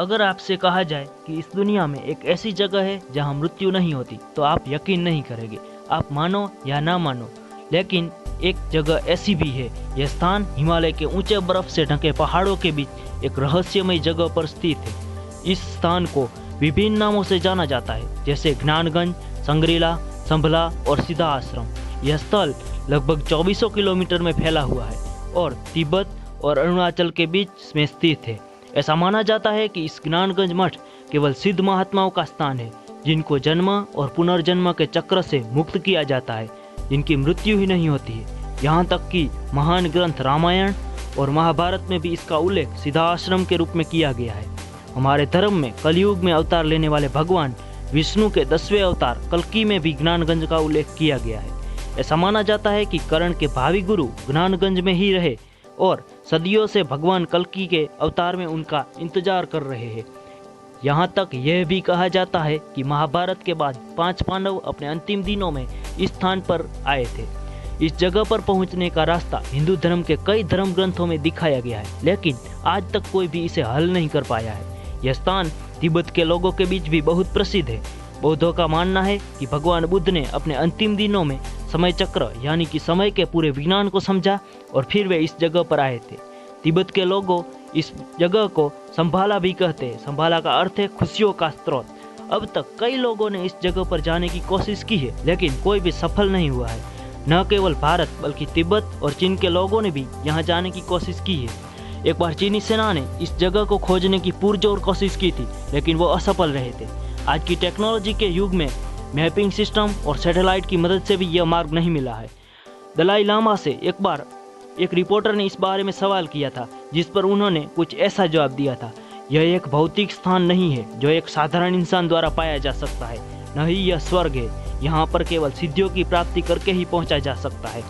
अगर आपसे कहा जाए कि इस दुनिया में एक ऐसी जगह है जहां मृत्यु नहीं होती, तो आप यकीन नहीं करेंगे। आप मानो या ना मानो, लेकिन एक जगह ऐसी भी है। यह स्थान हिमालय के ऊंचे बर्फ से ढके पहाड़ों के बीच एक रहस्यमय जगह पर स्थित है। इस स्थान को विभिन्न नामों से जाना जाता है, जैसे ज्ञानगंज, संग्रीला, संभला और सिद्धा आश्रम। यह स्थल लगभग 2400 किलोमीटर में फैला हुआ है और तिब्बत और अरुणाचल के बीच में स्थित है। ऐसा माना जाता है कि इस ज्ञानगंज मठ केवल सिद्ध महात्माओं का स्थान है, जिनको जन्म और पुनर्जन्म के चक्र से मुक्त किया जाता है, जिनकी मृत्यु ही नहीं होती है। यहाँ तक कि महान ग्रंथ रामायण और महाभारत में भी इसका उल्लेख सिद्धा आश्रम के रूप में किया गया है। हमारे धर्म में कलयुग में अवतार लेने वाले भगवान विष्णु के 10वें अवतार कल्कि में भी ज्ञानगंज का उल्लेख किया गया है। ऐसा माना जाता है कि कर्ण के भावी गुरु ज्ञानगंज में ही रहे और सदियों से भगवान कल्कि के अवतार में उनका इंतजार कर रहे हैं। यहाँ तक यह भी कहा जाता है कि महाभारत के बाद 5 पांडव अपने अंतिम दिनों में इस स्थान पर आए थे। इस जगह पर पहुँचने का रास्ता हिंदू धर्म के कई धर्म ग्रंथों में दिखाया गया है, लेकिन आज तक कोई भी इसे हल नहीं कर पाया है। यह स्थान तिब्बत के लोगों के बीच भी बहुत प्रसिद्ध है। बौद्धों का मानना है कि भगवान बुद्ध ने अपने अंतिम दिनों में समय चक्र यानी कि समय के पूरे विज्ञान को समझा और फिर वे इस जगह पर आए थे। तिब्बत के लोगों इस जगह को संभाला भी कहते हैं। संभाला का अर्थ है खुशियों का स्रोत। अब तक कई लोगों ने इस जगह पर जाने की कोशिश की है, लेकिन कोई भी सफल नहीं हुआ है। न केवल भारत बल्कि तिब्बत और चीन के लोगों ने भी यहाँ जाने की कोशिश की है। एक बार चीनी सेना ने इस जगह को खोजने की पुरजोर कोशिश की थी, लेकिन वो असफल रहे थे। आज की टेक्नोलॉजी के युग में मैपिंग सिस्टम और सैटेलाइट की मदद से भी यह मार्ग नहीं मिला है। दलाई लामा से एक बार एक रिपोर्टर ने इस बारे में सवाल किया था, जिस पर उन्होंने कुछ ऐसा जवाब दिया था। यह एक भौतिक स्थान नहीं है जो एक साधारण इंसान द्वारा पाया जा सकता है, न ही यह स्वर्ग है। यहाँ पर केवल सिद्धियों की प्राप्ति करके ही पहुँचा जा सकता है।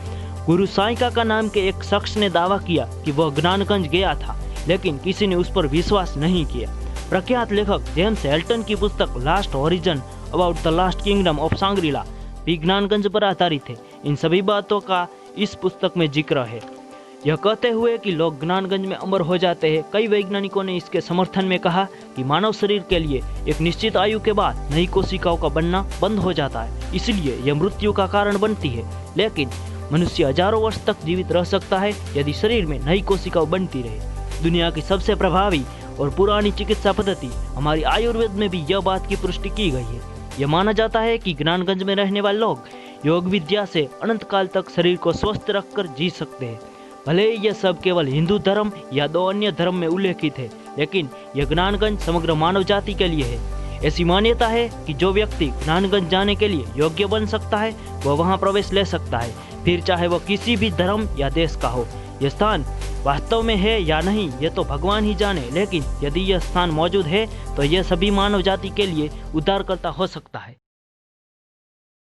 गुरु साईं का नाम के एक शख्स ने दावा किया कि वह ज्ञानगंज गया था, लेकिन किसी ने उस पर विश्वास नहीं किया। प्रख्यात लेखक जेम्स हेल्टन की पुस्तक last horizon about the last kingdom of Shangrila भी ज्ञानगंज पर आधारित है। इन सभी बातों का इस पुस्तक में जिक्र है। यह कहते हुए कि लोग ज्ञानगंज में अमर हो जाते हैं, कई वैज्ञानिकों ने इसके समर्थन में कहा कि मानव शरीर के लिए एक निश्चित आयु के बाद नई कोशिकाओं का बनना बंद हो जाता है, इसलिए यह मृत्यु का कारण बनती है। लेकिन मनुष्य हजारों वर्ष तक जीवित रह सकता है यदि शरीर में नई कोशिकाएं बनती रहे। दुनिया की सबसे प्रभावी और पुरानी चिकित्सा पद्धति हमारी आयुर्वेद में भी यह बात की पुष्टि की गई है। यह माना जाता है कि ज्ञानगंज में रहने वाले लोग योग विद्या से अनंत काल तक शरीर को स्वस्थ रखकर जी सकते हैं। भले ही यह सब केवल हिंदू धर्म या 2 अन्य धर्म में उल्लेखित है, लेकिन यह ज्ञानगंज समग्र मानव जाति के लिए है। ऐसी मान्यता है कि जो व्यक्ति ज्ञानगंज जाने के लिए योग्य बन सकता है, वह वहां प्रवेश ले सकता है, फिर चाहे वह किसी भी धर्म या देश का हो। यह स्थान वास्तव में है या नहीं, यह तो भगवान ही जाने, लेकिन यदि यह स्थान मौजूद है तो यह सभी मानव जाति के लिए उद्धारकर्ता हो सकता है।